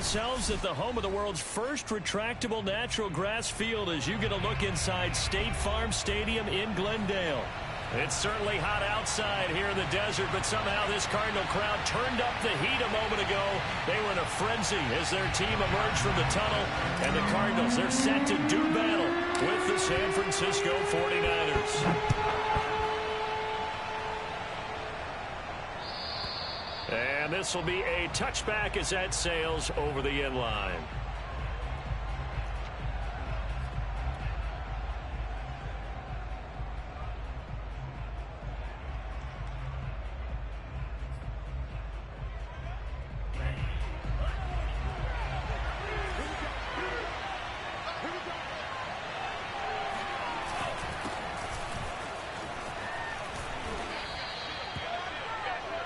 ourselves at the home of the world's first retractable natural grass field as you get a look inside State Farm Stadium in Glendale. It's certainly hot outside here in the desert, but somehow this Cardinal crowd turned up the heat a moment ago. They were in a frenzy as their team emerged from the tunnel, and the Cardinals, they're set to do battle with the San Francisco 49ers. And this will be a touchback as that sails over the end line.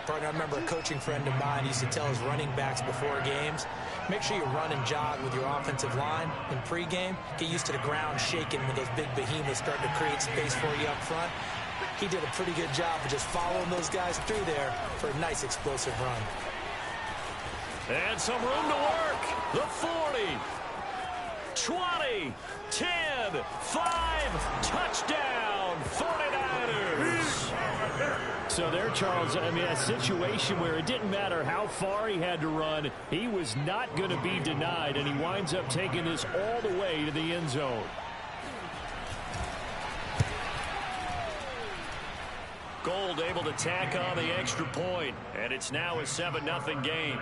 I remember a coaching friend of mine used to tell his running backs before games, make sure you run and jog with your offensive line in pregame. Get used to the ground shaking when those big behemoths start to create space for you up front. He did a pretty good job of just following those guys through there for a nice explosive run. And some room to work. The 40, 20, 10, 5, touchdown, 49ers. So there, Charles, I mean, a situation where it didn't matter how far he had to run, he was not going to be denied, and he winds up taking this all the way to the end zone. Gold able to tack on the extra point, and it's now a 7-0 game.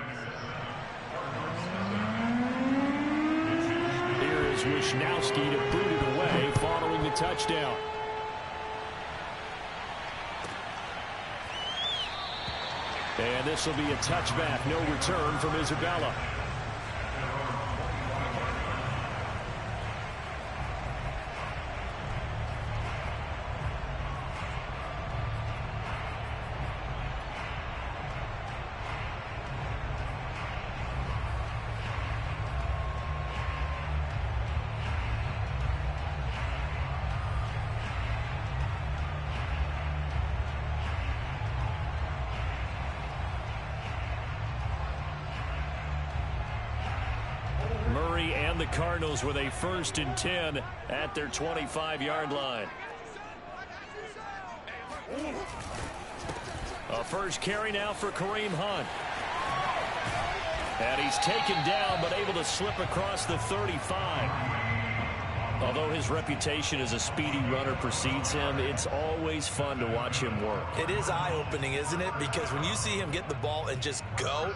Here is Wisnowski to boot it away following the touchdown. And this will be a touchback, no return from Isabella. And the Cardinals with a 1st and 10 at their 25-yard line. A first carry now for Kareem Hunt. And he's taken down but able to slip across the 35. Although his reputation as a speedy runner precedes him, it's always fun to watch him work. It is eye-opening, isn't it? Because when you see him get the ball and just go,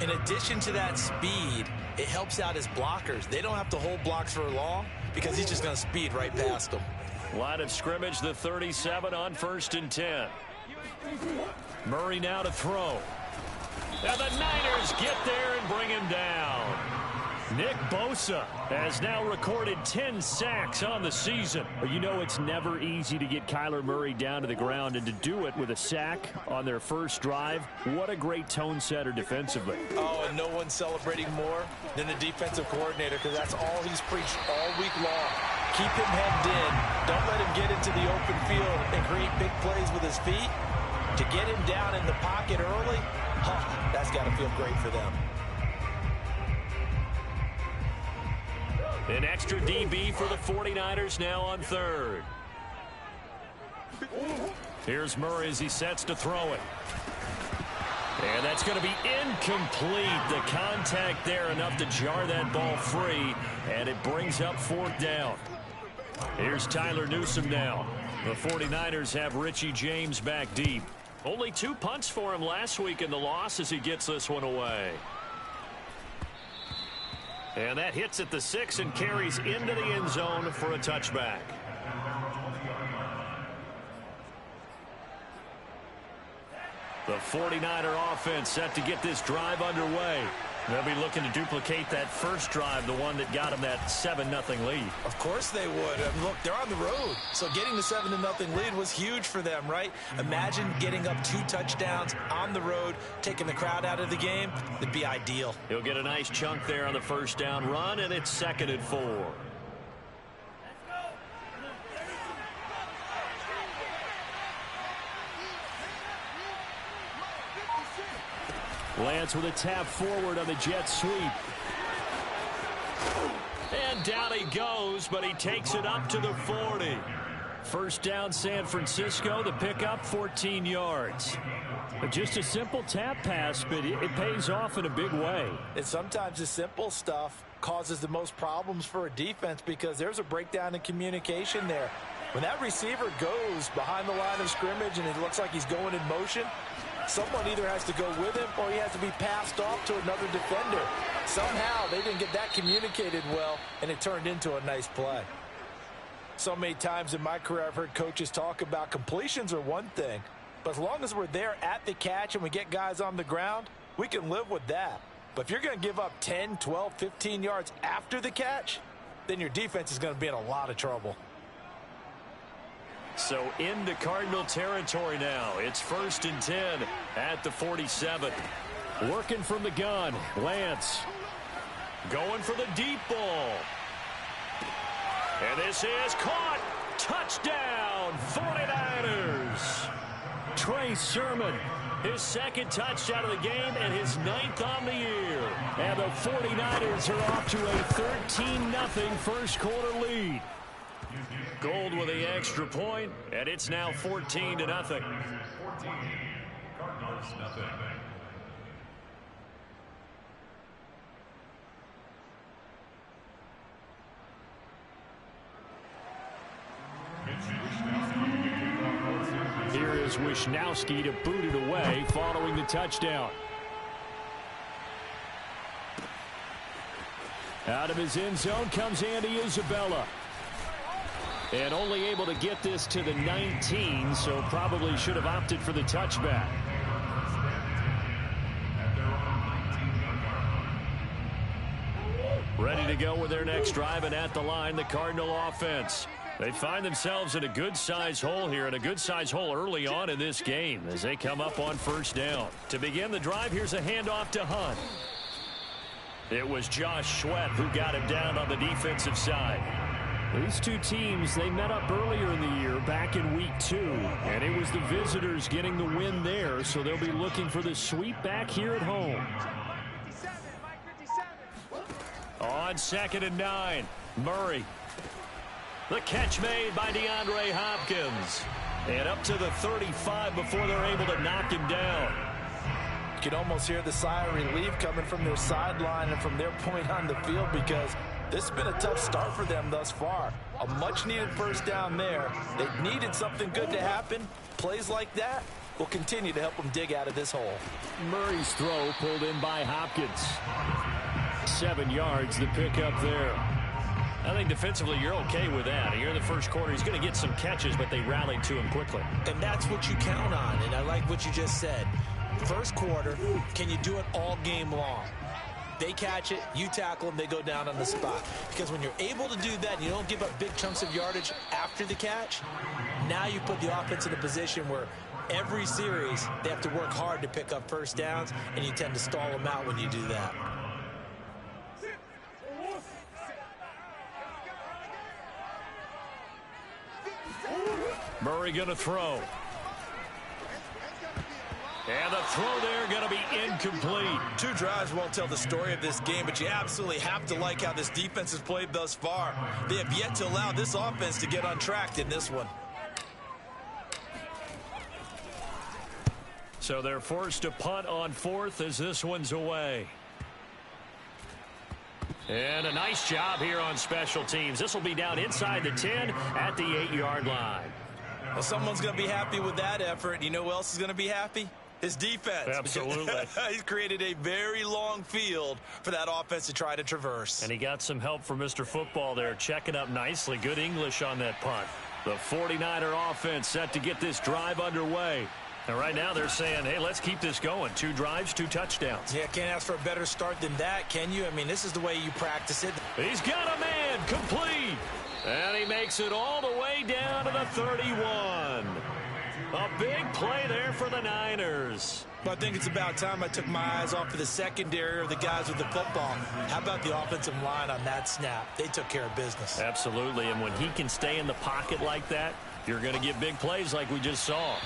in addition to that speed, it helps out his blockers. They don't have to hold blocks for long because he's just going to speed right past them. Line of scrimmage, the 37 on 1st and 10. Murray now to throw. And the Niners get there and bring him down. Nick Bosa has now recorded 10 sacks on the season. But you know it's never easy to get Kyler Murray down to the ground, and to do it with a sack on their first drive, what a great tone setter defensively. Oh, and no one's celebrating more than the defensive coordinator, because that's all he's preached all week long. Keep him hemmed in. Don't let him get into the open field and create big plays with his feet. To get him down in the pocket early, that's got to feel great for them. An extra DB for the 49ers now on 3rd. Here's Murray as he sets to throw it. And that's going to be incomplete. The contact there enough to jar that ball free, and it brings up 4th down. Here's Tyler Newsome now. The 49ers have Richie James back deep. Only 2 punts for him last week in the loss as he gets this one away. And that hits at the 6 and carries into the end zone for a touchback. The 49er offense set to get this drive underway. They'll be looking to duplicate that first drive, the one that got them that 7-0 lead. Of course they would. Look, they're on the road. So getting the 7-0 lead was huge for them, right? Imagine getting up 2 touchdowns on the road, taking the crowd out of the game. It'd be ideal. He'll get a nice chunk there on the first down run, and it's 2nd and 4. Lance with a tap forward on the jet sweep. And down he goes, but he takes it up to the 40. First down, San Francisco. The pickup, 14 yards. Just a simple tap pass, but it pays off in a big way. And sometimes the simple stuff causes the most problems for a defense because there's a breakdown in communication there. When that receiver goes behind the line of scrimmage and it looks like he's going in motion, someone either has to go with him or he has to be passed off to another defender. Somehow they didn't get that communicated well, and it turned into a nice play. So many times in my career I've heard coaches talk about completions are one thing, but as long as we're there at the catch and we get guys on the ground, we can live with that. But if you're going to give up 10, 12, 15 yards after the catch, then your defense is going to be in a lot of trouble. So into Cardinal territory now. It's 1st and 10 at the 47. Working from the gun, Lance. Going for the deep ball. And this is caught. Touchdown, 49ers. Trey Sermon, his second touchdown of the game and his 9th on the year. And the 49ers are off to a 13-0 first quarter lead. Gold with the extra point, and it's now 14-0. 14, Cardinals, nothing. Here is Wishnowski to boot it away following the touchdown. Out of his end zone comes Andy Isabella. And only able to get this to the 19, so probably should have opted for the touchback. Ready to go with their next drive, and at the line, the Cardinal offense. They find themselves in a good-sized hole here, and a good-sized hole early on in this game as they come up on first down. To begin the drive, here's a handoff to Hunt. It was Josh Sweat who got him down on the defensive side. These two teams, they met up earlier in the year back in week 2, and it was the visitors getting the win there, so they'll be looking for the sweep back here at home. On 2nd and 9, Murray. The catch made by DeAndre Hopkins. And up to the 35 before they're able to knock him down. You can almost hear the sigh of relief coming from their sideline and from their point on the field because this has been a tough start for them thus far. A much-needed first down there. They needed something good to happen. Plays like that will continue to help them dig out of this hole. Murray's throw pulled in by Hopkins. 7 yards, the pickup there. I think defensively you're okay with that. Here in the first quarter, he's going to get some catches, but they rallied to him quickly. And that's what you count on, and I like what you just said. First quarter, can you do it all game long? They catch it, you tackle them, they go down on the spot. Because when you're able to do that and you don't give up big chunks of yardage after the catch, now you put the offense in a position where every series they have to work hard to pick up first downs, and you tend to stall them out when you do that. Murray going to throw. And the throw there going to be incomplete. 2 drives won't tell the story of this game, but you absolutely have to like how this defense has played thus far. They have yet to allow this offense to get untracked in this one. So they're forced to punt on 4th as this one's away. And a nice job here on special teams. This will be down inside the 10 at the 8-yard line. Well, someone's going to be happy with that effort. You know who else is going to be happy? His defense. Absolutely. He's created a very long field for that offense to try to traverse. And he got some help from Mr. Football there, checking up nicely. Good English on that punt. The 49er offense set to get this drive underway. And right now they're saying, hey, let's keep this going. 2 drives, 2 touchdowns. Yeah, can't ask for a better start than that, can you? I mean, this is the way you practice it. He's got a man, complete. And he makes it all the way down to the 31. A big play there for the Niners. Well, I think it's about time I took my eyes off of the secondary or the guys with the football. How about the offensive line on that snap? They took care of business. Absolutely, and when he can stay in the pocket like that, you're going to get big plays like we just saw.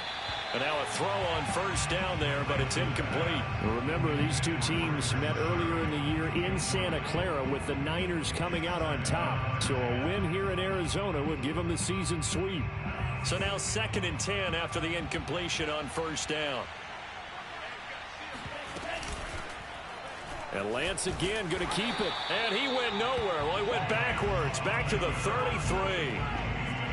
And now a throw on first down there, but it's incomplete. Remember, these two teams met earlier in the year in Santa Clara with the Niners coming out on top. So a win here in Arizona would give them the season sweep. So now 2nd and 10 after the incompletion on first down. And Lance again going to keep it. And he went nowhere. Well, he went backwards. Back to the 33.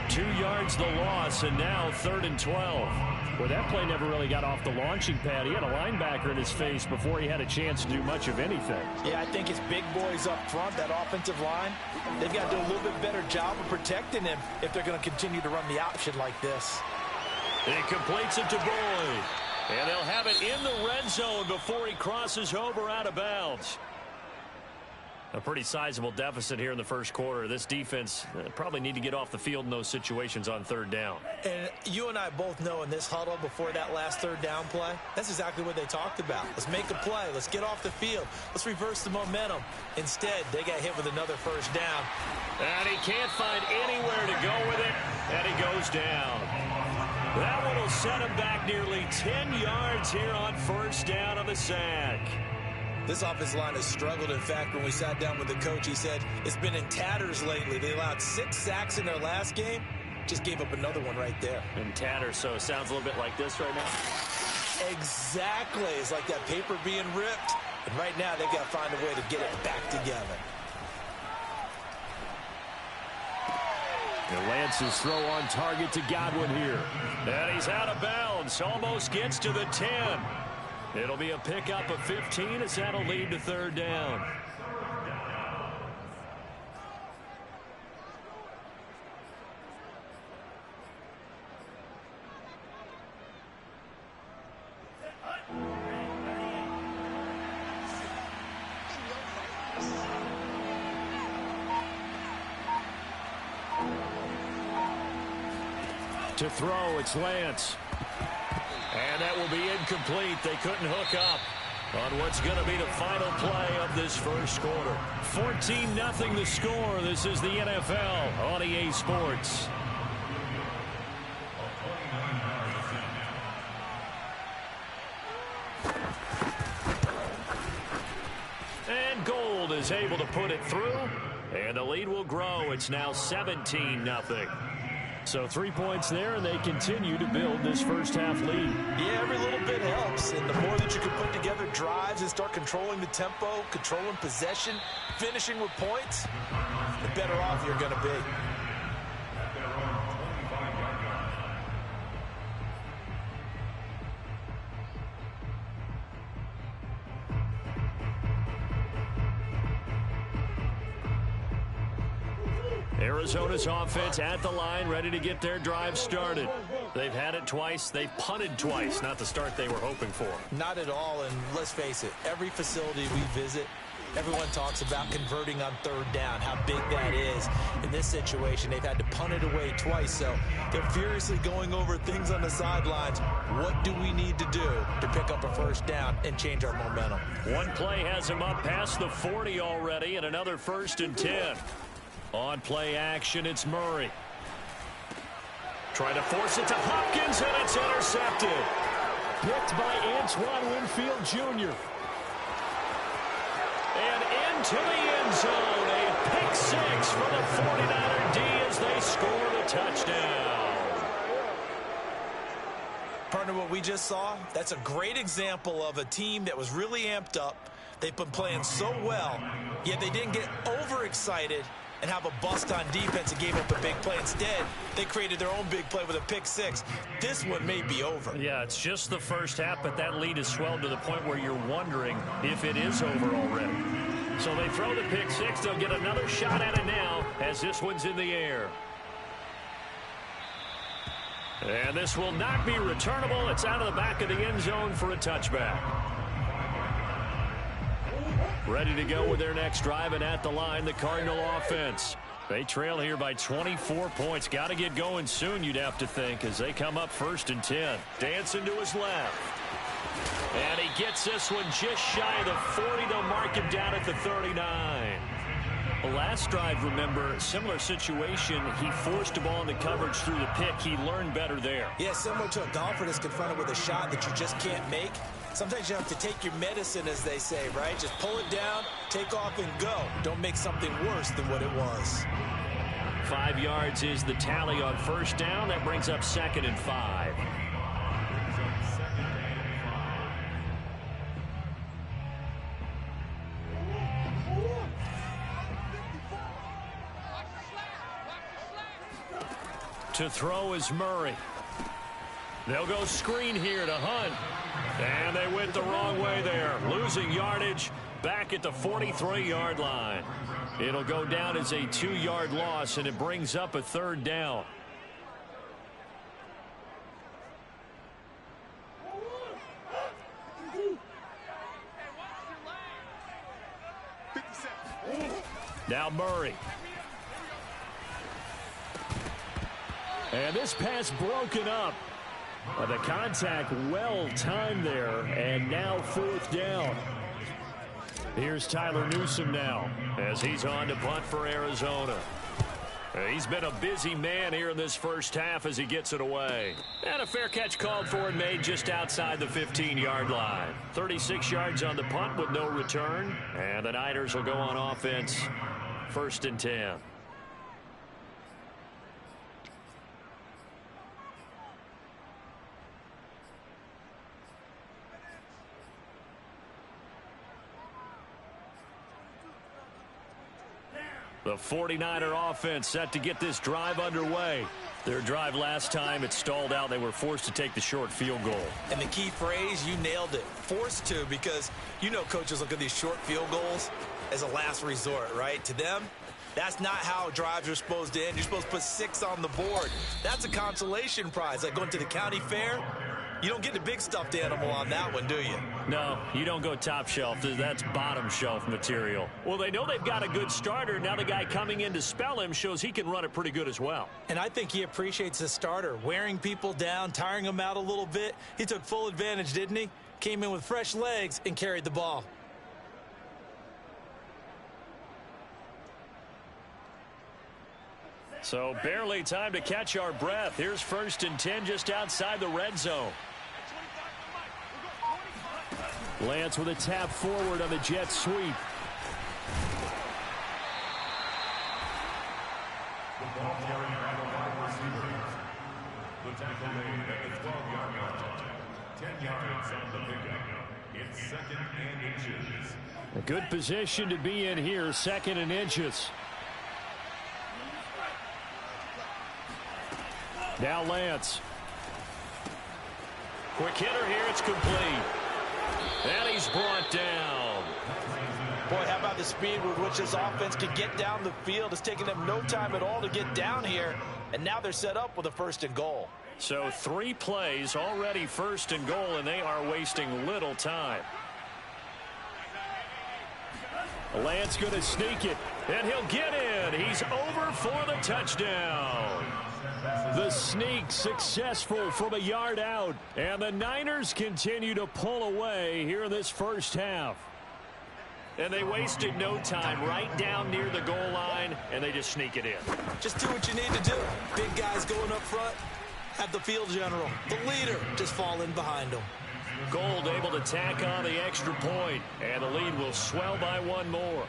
2 yards the loss, and now 3rd and 12. Well, that play never really got off the launching pad. He had a linebacker in his face before he had a chance to do much of anything. Yeah, I think it's big boys up front, that offensive line. They've got to do a little bit better job of protecting him if they're going to continue to run the option like this. He completes it to Boyd. And they'll have it in the red zone before he crosses over out of bounds. A pretty sizable deficit here in the first quarter. This defense probably need to get off the field in those situations on 3rd down. And you and I both know in this huddle before that last 3rd down play, that's exactly what they talked about. Let's make a play. Let's get off the field. Let's reverse the momentum. Instead, they got hit with another first down. And he can't find anywhere to go with it, and he goes down. That one will set him back nearly 10 yards here on first down on the sack. This offensive line has struggled. In fact, when we sat down with the coach, he said it's been in tatters lately. They allowed 6 sacks in their last game. Just gave up another one right there. In tatters, so it sounds a little bit like this right now. Exactly. It's like that paper being ripped. And right now, they've got to find a way to get it back together. And Lance's throw on target to Godwin here. And he's out of bounds. Almost gets to the 10. It'll be a pickup of 15 as that'll lead to 3rd down. To throw, it's Lance. And that will be incomplete. They couldn't hook up on what's going to be the final play of this first quarter. 14-0 the score. This is the NFL on EA Sports. And Gold is able to put it through. And the lead will grow. It's now 17-0. So 3 points there, and they continue to build this first half lead. Yeah, every little bit helps. And the more that you can put together drives and start controlling the tempo, controlling possession, finishing with points, the better off you're going to be. Arizona's offense at the line, ready to get their drive started. They've had it twice. They've punted twice. Not the start they were hoping for. Not at all, and let's face it, every facility we visit, everyone talks about converting on 3rd down, how big that is. In this situation, they've had to punt it away twice, so they're furiously going over things on the sidelines. What do we need to do to pick up a first down and change our momentum? One play has him up past the 40 already, and another 1st and 10. On play action, it's Murray. Trying to force it to Hopkins, and it's intercepted. Picked by Antoine Winfield Jr. And into the end zone. A pick 6 for the 49er D as they score the touchdown. Partner, what we just saw, that's a great example of a team that was really amped up. They've been playing so well, yet they didn't get overexcited and have a bust on defense and gave up a big play. Instead, they created their own big play with a pick 6. This one may be over. Yeah, it's just the first half, but that lead has swelled to the point where you're wondering if it is over already. So they throw the pick 6. They'll get another shot at it now as this one's in the air. And this will not be returnable. It's out of the back of the end zone for a touchback. Ready to go with their next drive, and at the line, the Cardinal offense. They trail here by 24 points. Got to get going soon, you'd have to think, as they come up 1st and 10. Dancing to his left. And he gets this one just shy of the 40. They'll mark him down at the 39. Last drive, remember, similar situation. He forced the ball into coverage through the pick. He learned better there. Yeah, similar to a golfer that's confronted with a shot that you just can't make. Sometimes you have to take your medicine, as they say, right? Just pull it down, take off, and go. Don't make something worse than what it was. 5 yards is the tally on first down. That brings up 2nd and 5. To throw is Murray. They'll go screen here to Hunt. And they went the wrong way there. Losing yardage back at the 43-yard line. It'll go down as a 2-yard loss, and it brings up a 3rd down. Now Murray. And this pass broken up. The contact well timed there, and now 4th down. Here's Tyler Newsome now as he's on to punt for Arizona. He's been a busy man here in this first half as he gets it away. And a fair catch called for and made just outside the 15-yard line. 36 yards on the punt with no return. And the Niners will go on offense. 1st and 10. The 49er offense set to get this drive underway. Their drive last time, it stalled out. They were forced to take the short field goal. And the key phrase, you nailed it, forced to, because you know coaches look at these short field goals as a last resort, right? To them, that's not how drives are supposed to end. You're supposed to put 6 on the board. That's a consolation prize, like going to the county fair. You don't get the big stuffed animal on that one, do you? No, you don't go top shelf. That's bottom shelf material. Well, they know they've got a good starter. Now the guy coming in to spell him shows he can run it pretty good as well. And I think he appreciates the starter, wearing people down, tiring them out a little bit. He took full advantage, didn't he? Came in with fresh legs and carried the ball. So barely time to catch our breath. Here's 1st and 10 just outside the red zone. Lance with a tap forward on the jet sweep. The tackle made at the 12-yard line. 10 yards on the pickup. It's 2nd and inches. A good position to be in here, 2nd and inches. Now Lance. Quick hitter here, it's complete. And he's brought down. Boy, how about the speed with which this offense could get down the field? It's taken them no time at all to get down here, and now they're set up with a 1st and goal. So 3 plays, already 1st and goal, and they are wasting little time. Lance going to sneak it, and he'll get in. He's over for the touchdown. The sneak successful from a yard out, and the Niners continue to pull away here in this first half. And they wasted no time, right down near the goal line, and they just sneak it in. Just do what you need to do. Big guys going up front. Have the field general, the leader, just fall in behind them. Gold able to tack on the extra point, and the lead will swell by 1 more.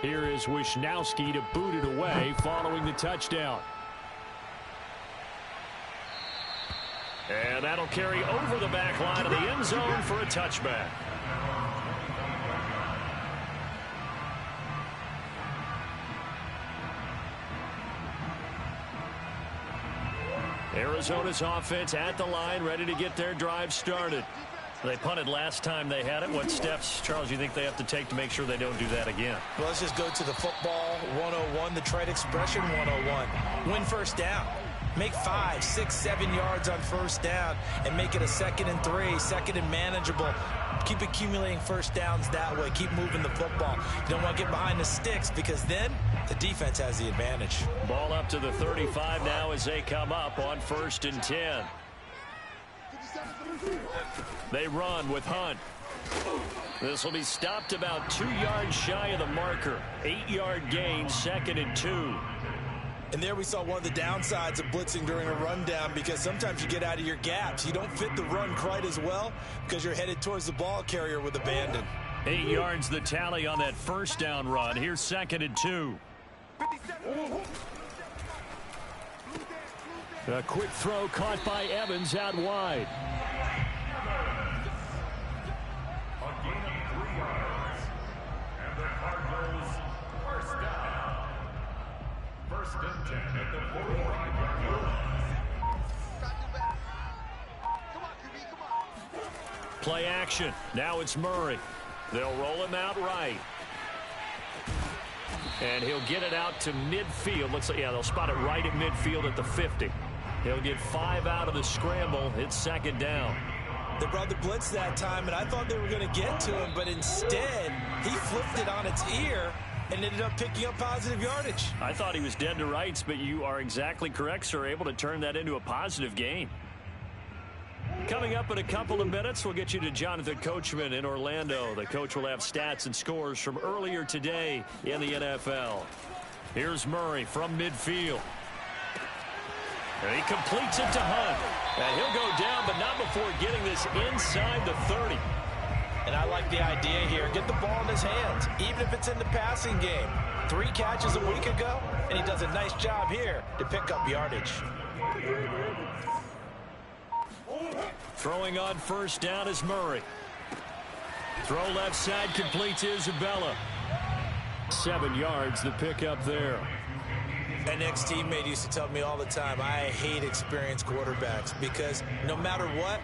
Here is Wisnowski to boot it away following the touchdown. And that'll carry over the back line of the end zone for a touchback. Arizona's offense at the line, ready to get their drive started. They punted last time they had it. What steps, Charles, you think they have to take to make sure they don't do that again? Well, let's just go to the football 101, the trade expression 101. Win first down. Make 5, 6, 7 yards on first down and make it a 2nd and 3, 2nd and manageable. Keep accumulating first downs that way. Keep moving the football. You don't want to get behind the sticks because then the defense has the advantage. Ball up to the 35 now as they come up on 1st and 10. They run with Hunt. This will be stopped about 2 yards shy of the marker. 8-yard gain, 2nd and 2. And there we saw one of the downsides of blitzing during a rundown, because sometimes you get out of your gaps. You don't fit the run quite as well because you're headed towards the ball carrier with abandon. 8 yards the tally on that first down run. Here's 2nd and 2. A quick throw caught by Evans out wide. A gain of 3 yards. And the Cardinals first down. 1st and 10 at the 45-yard line. Play action. Now it's Murray. They'll roll him out right. And he'll get it out to midfield. Looks like, yeah, they'll spot it right at midfield at the 50. He'll get 5 out of the scramble. It's 2nd down. They brought the blitz that time, and I thought they were going to get to him, but instead he flipped it on its ear and ended up picking up positive yardage. I thought he was dead to rights, but you are exactly correct, sir. Able to turn that into a positive gain. Coming up in a couple of minutes, we'll get you to Jonathan Coachman in Orlando. The coach will have stats and scores from earlier today in the NFL. Here's Murray from midfield. And he completes it to Hunt. And he'll go down, but not before getting this inside the 30. And I like the idea here. Get the ball in his hands, even if it's in the passing game. 3 catches a week ago, and he does a nice job here to pick up yardage. Throwing on first down is Murray. Throw left side, complete to Isabella. 7 yards, the pickup there. An ex-teammate used to tell me all the time, I hate experienced quarterbacks because no matter what,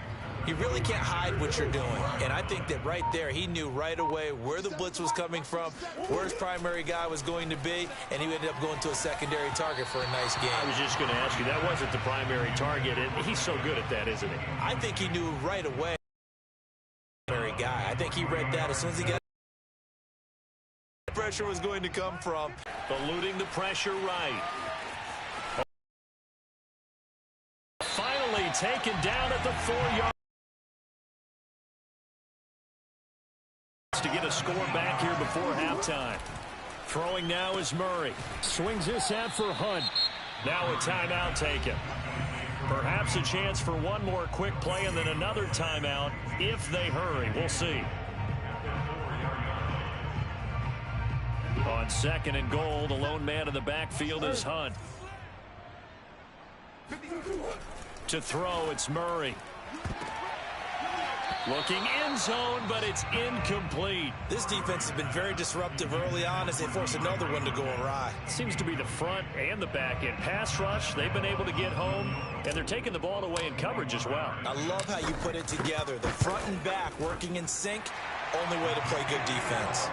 you really can't hide what you're doing. And I think that right there, he knew right away where the blitz was coming from, where his primary guy was going to be, and he ended up going to a secondary target for a nice game. I was just going to ask you, that wasn't the primary target, and he's so good at that, isn't he? I think he knew right away primary guy. I think he read that as soon as he got pressure was going to come from. Eluding the pressure right. Finally taken down at the 4-yard. To get a score back here before halftime. Throwing now is Murray. Swings this out for Hunt. Now a timeout taken. Perhaps a chance for one more quick play and then another timeout if they hurry. We'll see. On 2nd and goal, the lone man in the backfield is Hunt. To throw, it's Murray. Looking end zone, but it's incomplete. This defense has been very disruptive early on as they force another one to go awry. Seems to be the front and the back end. Pass rush, they've been able to get home, and they're taking the ball away in coverage as well. I love how you put it together. The front and back working in sync, only way to play good defense.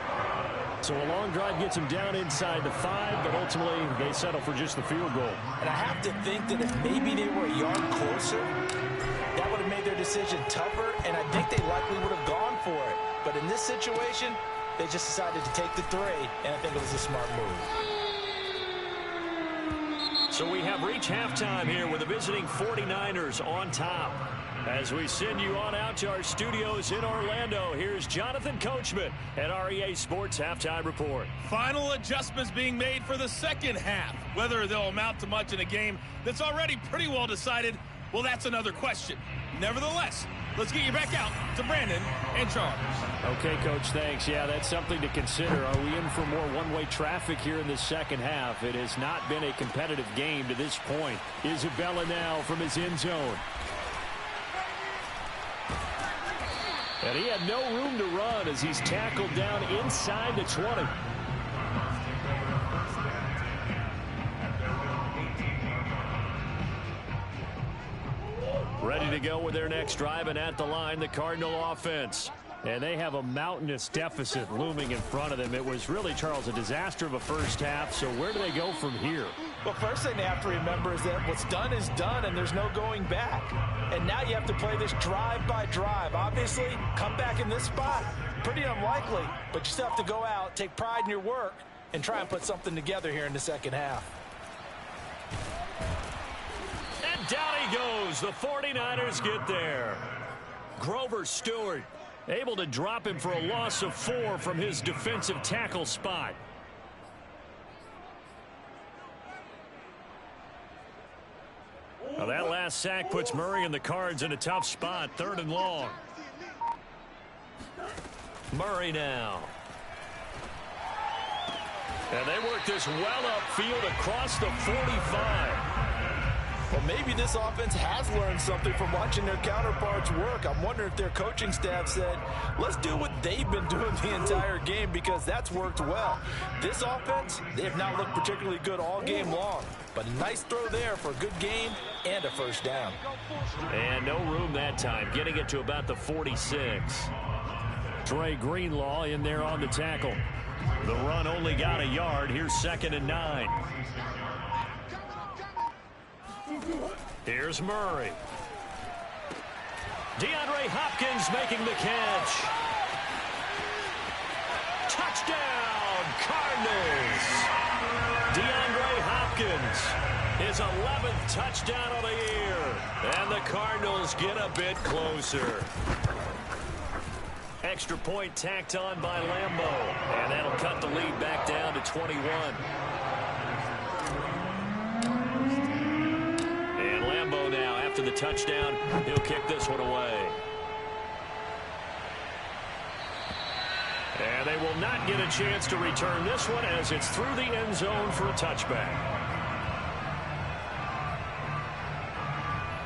So a long drive gets them down inside the 5, but ultimately they settle for just the field goal. And I have to think that if maybe they were a yard closer, that would have made their decision tougher, and I think they likely would have gone for it. But in this situation, they just decided to take the 3, and I think it was a smart move. So we have reached halftime here with the visiting 49ers on top. As we send you on out to our studios in Orlando, here's Jonathan Coachman at REA Sports Halftime Report. Final adjustments being made for the second half. Whether they'll amount to much in a game that's already pretty well decided, well, that's another question. Nevertheless, let's get you back out to Brandon and Charles. Okay, Coach, thanks. Yeah, that's something to consider. Are we in for more one-way traffic here in the second half? It has not been a competitive game to this point. Isabella now from his end zone. And he had no room to run as he's tackled down inside the 20. Ready to go with their next drive, and at the line, the Cardinal offense. And they have a mountainous deficit looming in front of them. It was really, Charles, a disaster of a first half. So where do they go from here? Well, first thing they have to remember is that what's done is done, and there's no going back. And now you have to play this drive by drive. Obviously, come back in this spot, pretty unlikely. But you still have to go out, take pride in your work, and try and put something together here in the second half. And down he goes goes. The 49ers get there. Grover Stewart able to drop him for a loss of 4 from his defensive tackle spot. Now that last sack puts Murray and the Cards in a tough spot. 3rd and long. Murray now. And they work this well upfield across the 45. Well, maybe this offense has learned something from watching their counterparts work. I'm wondering if their coaching staff said, let's do what they've been doing the entire game, because that's worked well. This offense, they have not looked particularly good all game long. But a nice throw there for a good gain and a 1st down. And no room that time, getting it to about the 46. Trey Greenlaw in there on the tackle. The run only got a yard. Here's 2nd and 9. Here's Murray. DeAndre Hopkins making the catch. Touchdown, Cardinals. DeAndre Hopkins, his 11th touchdown of the year. And the Cardinals get a bit closer. Extra point tacked on by Lambeau. And that'll cut the lead back down to 21. And Lambeau now, after the touchdown, he'll kick this one away. And they will not get a chance to return this one as it's through the end zone for a touchback.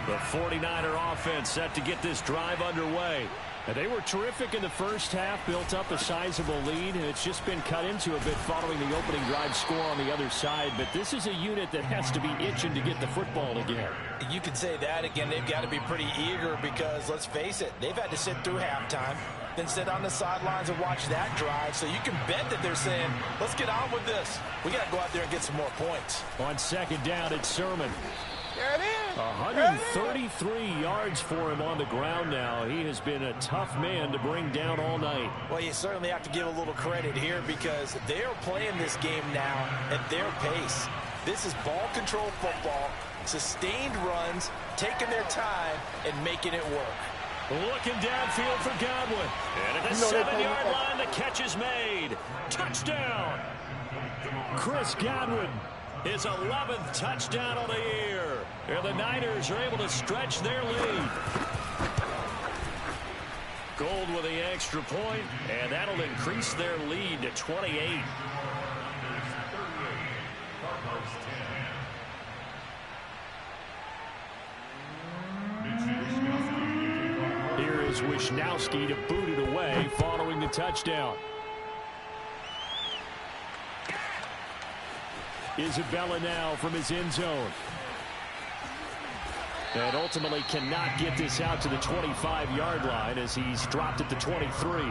The 49er offense set to get this drive underway. And they were terrific in the first half, built up a sizable lead. It's just been cut into a bit following the opening drive score on the other side. But this is a unit that has to be itching to get the football again. You can say that again. They've got to be pretty eager because, let's face it, they've had to sit through halftime, then sit on the sidelines and watch that drive. So you can bet that they're saying, let's get on with this. We got to go out there and get some more points. On 2nd down, it's Sermon. There it is. 133 yards for him on the ground now. He has been a tough man to bring down all night. Well, you certainly have to give a little credit here because they are playing this game now at their pace. This is ball control football, sustained runs, taking their time, and making it work. Looking downfield for Godwin. And at the 7-yard line, the catch is made. Touchdown. Chris Godwin, his 11th touchdown of the year. And the Niners are able to stretch their lead. Gold with the extra point, and that'll increase their lead to 28. Here is Wisnowski to boot it away following the touchdown. Isabella now from his end zone. And ultimately cannot get this out to the 25-yard line as he's dropped at the 23.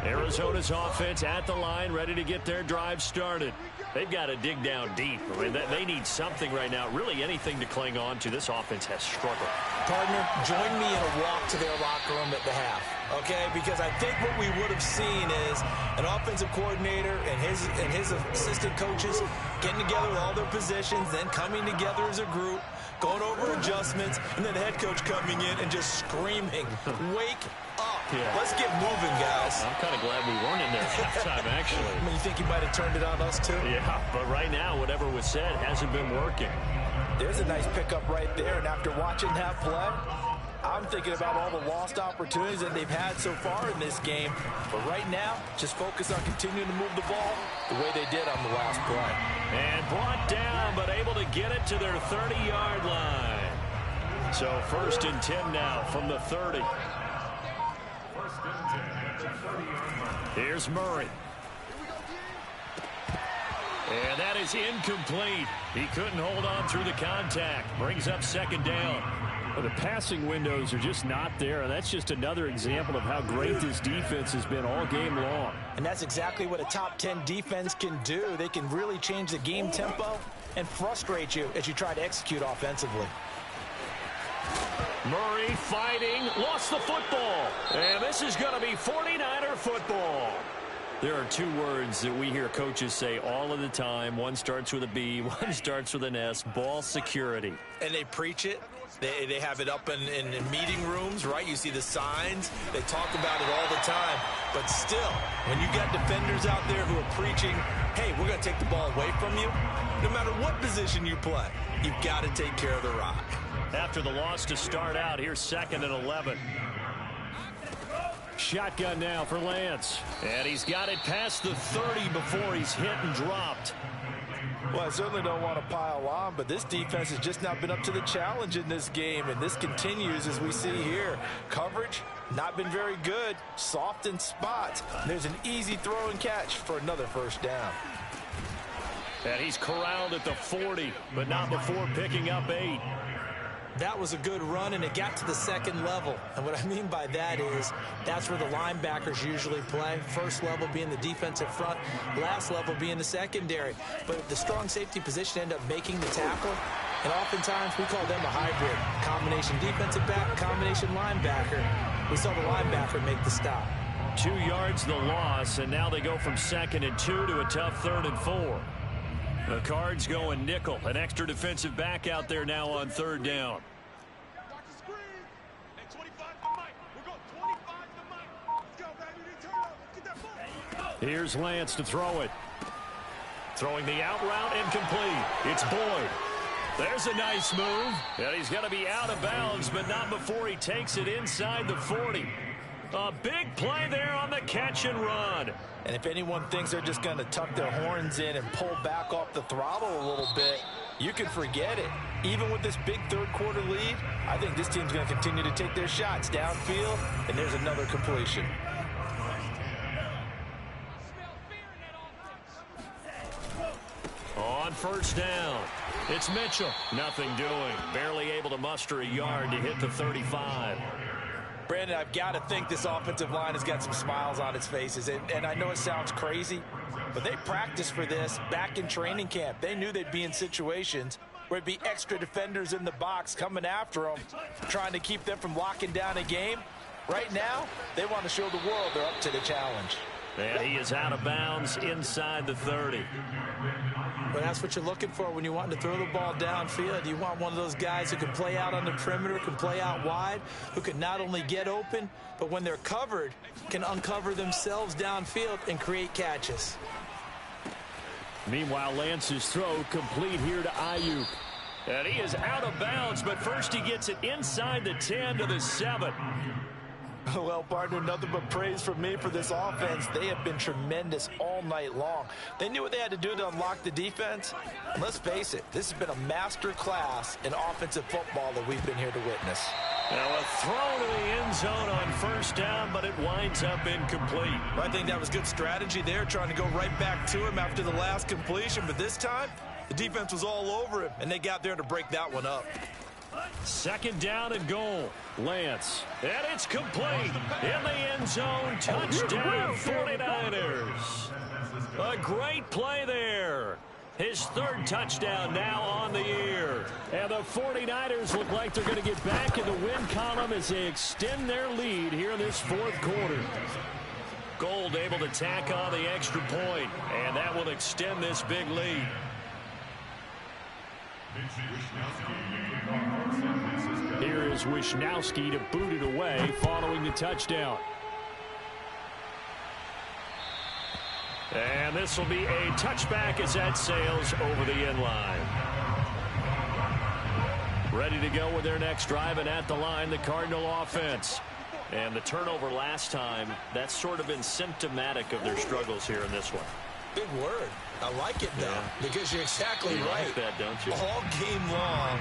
Arizona's offense at the line, ready to get their drive started. They've got to dig down deep. I mean, they need something right now, really anything to cling on to. This offense has struggled. Partner, join me in a walk to their locker room at the half, okay? Because I think what we would have seen is an offensive coordinator and his assistant coaches getting together with all their positions, then coming together as a group, going over adjustments, and then the head coach coming in and just screaming, wake up. Yeah. Let's get moving, guys. I'm kind of glad we weren't in there at halftime, actually. I mean, you think he might have turned it on us, too? Yeah, but right now, whatever was said hasn't been working. There's a nice pickup right there, and after watching that play, I'm thinking about all the lost opportunities that they've had so far in this game. But right now, just focus on continuing to move the ball the way they did on the last play. And brought down, but able to get it to their 30-yard line. So 1st and 10 now from the 30. Here's Murray. And that is incomplete. He couldn't hold on through the contact. Brings up 2nd down. Well, the passing windows are just not there, and that's just another example of how great this defense has been all game long. And that's exactly what a top 10 defense can do. They can really change the game tempo and frustrate you as you try to execute offensively. Murray fighting, lost the football. And this is going to be 49er football. There are two words that we hear coaches say all of the time. One starts with a B, one starts with an S, ball security. And they preach it. They have it up in meeting rooms, right? You see the signs. They talk about it all the time. But still, when you got defenders out there who are preaching, hey, we're going to take the ball away from you, no matter what position you play, you've got to take care of the rock. After the loss to start out, here's 2nd and 11. Shotgun now for Lance. And he's got it past the 30 before he's hit and dropped. Well, I certainly don't want to pile on, but this defense has just not been up to the challenge in this game, and this continues as we see here. Coverage, not been very good. Soft in spots. There's an easy throw and catch for another first down. And he's corralled at the 40, but not before picking up 8. That was a good run, and it got to the second level. And what I mean by that is that's where the linebackers usually play. First level being the defensive front, last level being the secondary. But the strong safety position ended up making the tackle, and oftentimes we call them a hybrid. Combination defensive back, combination linebacker. We saw the linebacker make the stop. 2 yards the loss, and now they go from 2nd and 2 to a tough 3rd and 4. The Cards going nickel. An extra defensive back out there now on 3rd down. Here's Lance to throw it. Throwing the out route incomplete. It's Boyd. There's a nice move. And he's going to be out of bounds, but not before he takes it inside the 40. A big play there on the catch and run. And if anyone thinks they're just going to tuck their horns in and pull back off the throttle a little bit, you can forget it. Even with this big third-quarter lead, I think this team's going to continue to take their shots downfield, and there's another completion. On 1st down, it's Mitchell. Nothing doing. Barely able to muster a yard to hit the 35. Brandon, I've got to think this offensive line has got some smiles on its faces. And I know it sounds crazy, but they practiced for this back in training camp. They knew they'd be in situations where it'd be extra defenders in the box coming after them, trying to keep them from locking down a game. Right now, they want to show the world they're up to the challenge. And he is out of bounds inside the 30. But that's what you're looking for when you want to throw the ball downfield. You want one of those guys who can play out on the perimeter, can play out wide, who can not only get open, but when they're covered, can uncover themselves downfield and create catches. Meanwhile, Lance's throw complete here to Ayuk. And he is out of bounds, but first he gets it inside the 10 to the 7. Well, partner, nothing but praise from me for this offense. They have been tremendous all night long. They knew what they had to do to unlock the defense. And let's face it, this has been a master class in offensive football that we've been here to witness. Now a throw to the end zone on 1st down, but it winds up incomplete. I think that was good strategy there, trying to go right back to him after the last completion. But this time, the defense was all over him, and they got there to break that one up. 2nd down and goal. Lance. And it's complete. In the end zone. Touchdown 49ers. A great play there. His 3rd touchdown now on the year. And the 49ers look like they're going to get back in the win column as they extend their lead here in this 4th quarter. Gold able to tack on the extra point, and that will extend this big lead. Here is Wishnowski to boot it away following the touchdown. And this will be a touchback as that sails over the end line. Ready to go with their next drive, and at the line, the Cardinal offense. And the turnover last time, that's sort of been symptomatic of their struggles here in this one. Big word. I like it, though, because you're exactly right. Like that, don't you? All game long,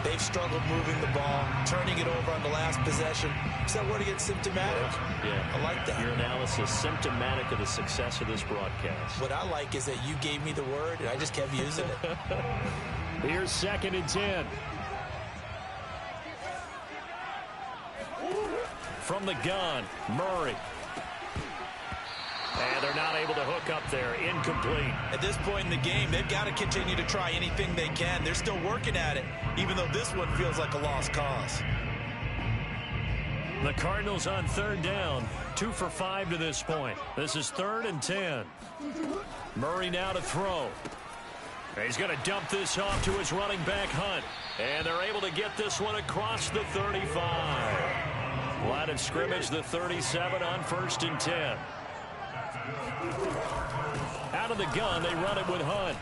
they've struggled moving the ball, turning it over on the last possession. Is that where to get symptomatic? Yeah. I like that. Your analysis symptomatic of the success of this broadcast. What I like is that you gave me the word, and I just kept using it. Here's 2nd and 10. From the gun, Murray. And they're not able to hook up there. Incomplete. At this point in the game, they've got to continue to try anything they can. They're still working at it, even though this one feels like a lost cause. The Cardinals on third down, 2 for 5 to this point. This is 3rd and 10. Murray now to throw. He's going to dump this off to his running back, Hunt. And they're able to get this one across the 35. Line of scrimmage, the 37 on 1st and 10. Out of the gun, they run it with Hunt.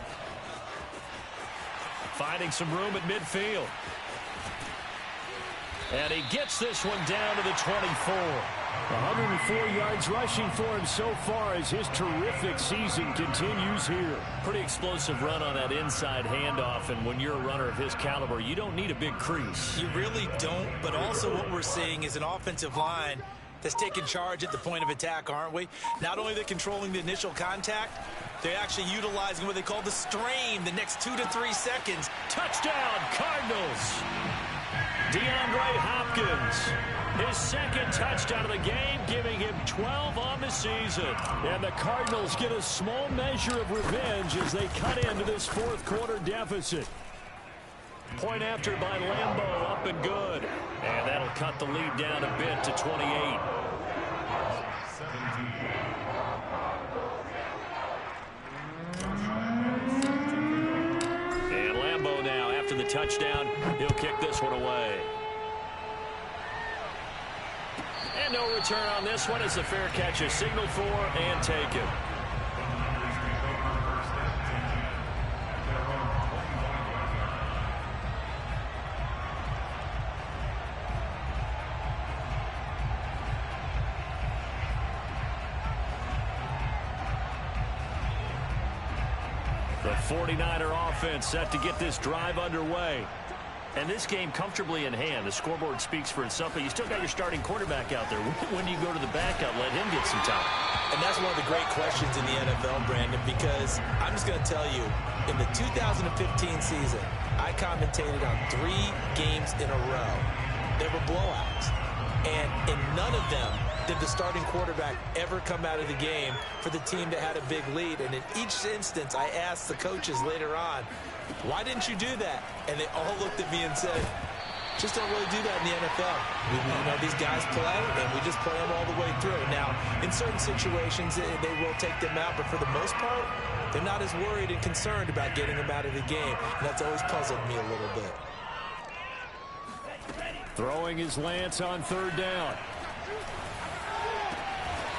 Finding some room at midfield. And he gets this one down to the 24. 104 yards rushing for him so far as his terrific season continues here. Pretty explosive run on that inside handoff, and when you're a runner of his caliber, you don't need a big crease. You really don't, but also what we're seeing is an offensive line that's taking charge at the point of attack, aren't we? Not only are they controlling the initial contact, they're actually utilizing what they call the strain the next 2 to 3 seconds. Touchdown, Cardinals! DeAndre Hopkins, his 2nd touchdown of the game, giving him 12 on the season. And the Cardinals get a small measure of revenge as they cut into this 4th quarter deficit. Point after by Lambeau, up and good. And that'll cut the lead down a bit to 28. And Lambeau now, after the touchdown, he'll kick this one away. And no return on this one as the fair catch is signaled for and taken. The 49er offense set to get this drive underway. And this game comfortably in hand. The scoreboard speaks for itself, but you still got your starting quarterback out there. When do you go to the backup, let him get some time? And that's one of the great questions in the NFL, Brandon, because I'm just going to tell you, in the 2015 season, I commentated on 3 games in a row. There were blowouts. And in none of them did the starting quarterback ever come out of the game for the team that had a big lead. And in each instance, I asked the coaches later on, why didn't you do that? And they all looked at me and said, just don't really do that in the NFL. You know, these guys play, and we just play them all the way through. Now, in certain situations, they will take them out, but for the most part, they're not as worried and concerned about getting them out of the game. And that's always puzzled me a little bit. Throwing is Lance on 3rd down.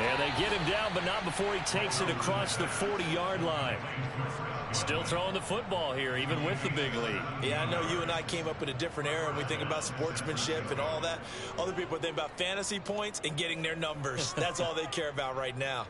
And they get him down, but not before he takes it across the 40-yard line. Still throwing the football here, even with the big lead. Yeah, I know you and I came up in a different era, and we think about sportsmanship and all that. Other people think about fantasy points and getting their numbers. That's all they care about right now.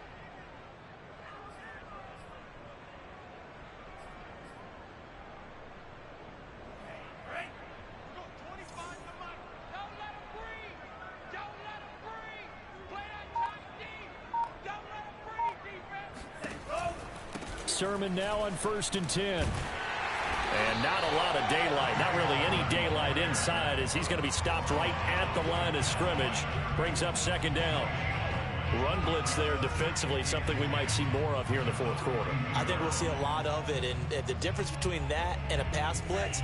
Sermon now on 1st and 10. And not a lot of daylight, not really any daylight inside as he's going to be stopped right at the line of scrimmage. Brings up 2nd down. Run blitz there defensively, something we might see more of here in the 4th quarter. I think we'll see a lot of it, and the difference between that and a pass blitz,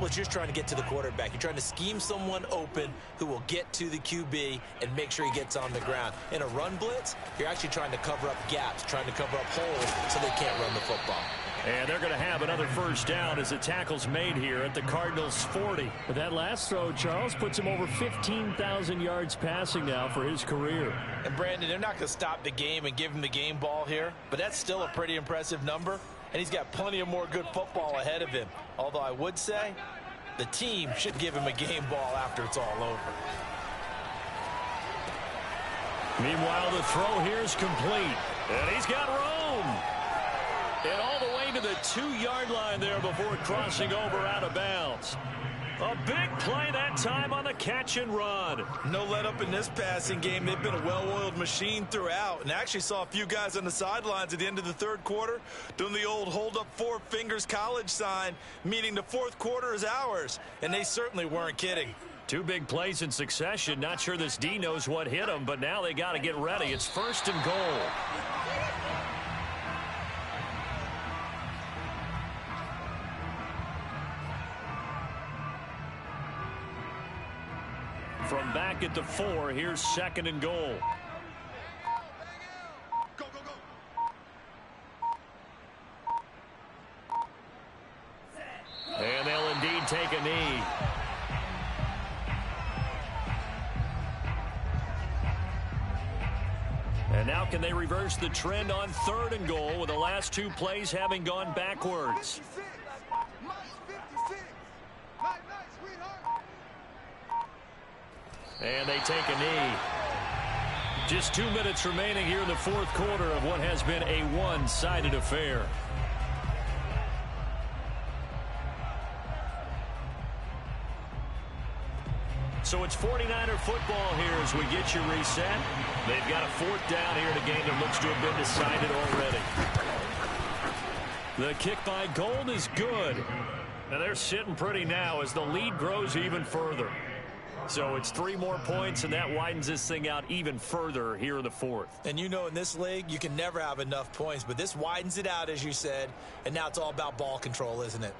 you're just trying to get to the quarterback. You're trying to scheme someone open who will get to the QB and make sure he gets on the ground. In a run blitz, you're actually trying to cover up gaps, trying to cover up holes so they can't run the football. And they're going to have another 1st down as the tackle's made here at the Cardinals' 40. But that last throw, Charles, puts him over 15,000 yards passing now for his career. And Brandon, they're not going to stop the game and give him the game ball here, but that's still a pretty impressive number, and he's got plenty of more good football ahead of him. Although I would say the team should give him a game ball after it's all over. Meanwhile, the throw here is complete, and he's got room. And all the way to the 2-yard line there before crossing over out of bounds. A big play that time on the catch and run. No let up in this passing game. They've been a well-oiled machine throughout. And I actually saw a few guys on the sidelines at the end of the 3rd quarter doing the old hold up 4 fingers college sign, meaning the 4th quarter is ours. And they certainly weren't kidding. 2 big plays in succession. Not sure this D knows what hit him, but now they got to get ready. It's 1st and goal. From back at the 4, here's 2nd and goal. And they'll indeed take a knee. And now can they reverse the trend on 3rd and goal with the last 2 plays having gone backwards? And they take a knee. Just 2 minutes remaining here in the 4th quarter of what has been a one-sided affair. So it's 49er football here as we get you reset. They've got a 4th down here in a game that looks to have been decided already. The kick by Gold is good. And they're sitting pretty now as the lead grows even further. So it's 3 more points, and that widens this thing out even further here in the 4th. And you know in this league, you can never have enough points, but this widens it out, as you said, and now it's all about ball control, isn't it?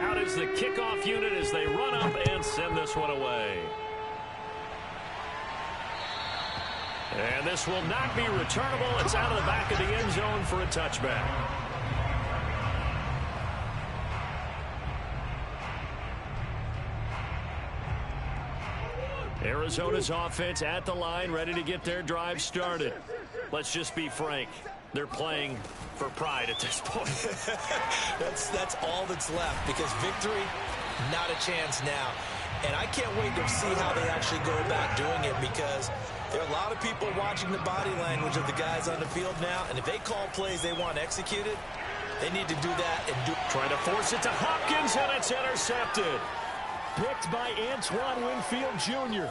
Out is the kickoff unit as they run up and send this one away. And this will not be returnable. It's out of the back of the end zone for a touchback. Arizona's offense at the line, ready to get their drive started. Let's just be frank. They're playing for pride at this point. That's all that's left, because victory, not a chance now. And I can't wait to see how they actually go about doing it, because there are a lot of people watching the body language of the guys on the field now, and if they call plays they want executed, they need to do that and do. Trying to force it to Hopkins, and it's intercepted. Picked by Antoine Winfield Jr.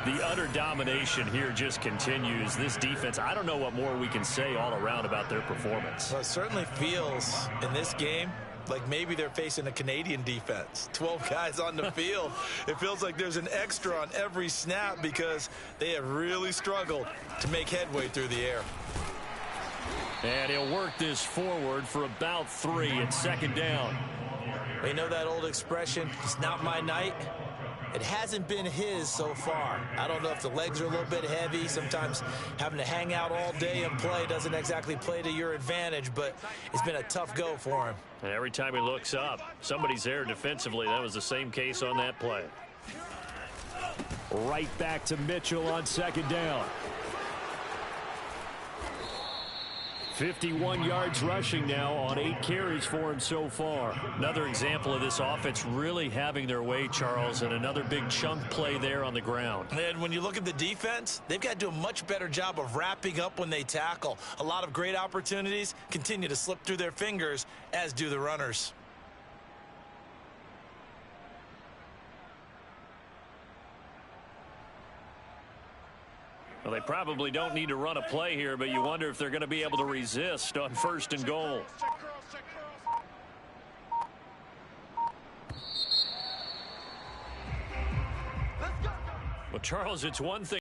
The utter domination here just continues. This defense, I don't know what more we can say all around about their performance. Well, it certainly feels in this game like maybe they're facing a Canadian defense. 12 guys on the field. It feels like there's an extra on every snap because they have really struggled to make headway through the air. And he'll work this forward for about 3 at 2nd down. We know that old expression, it's not my night. It hasn't been his so far. I don't know if the legs are a little bit heavy. Sometimes having to hang out all day and play doesn't exactly play to your advantage, but it's been a tough go for him. And every time he looks up, somebody's there defensively. That was the same case on that play. Right back to Mitchell on 2nd down. 51 yards rushing now on 8 carries for him so far. Another example of this offense really having their way, Charles, and another big chunk play there on the ground. And when you look at the defense, they've got to do a much better job of wrapping up when they tackle. A lot of great opportunities continue to slip through their fingers, as do the runners. Well, they probably don't need to run a play here, but you wonder if they're going to be able to resist on 1st and goal. Well, Charles, it's one thing.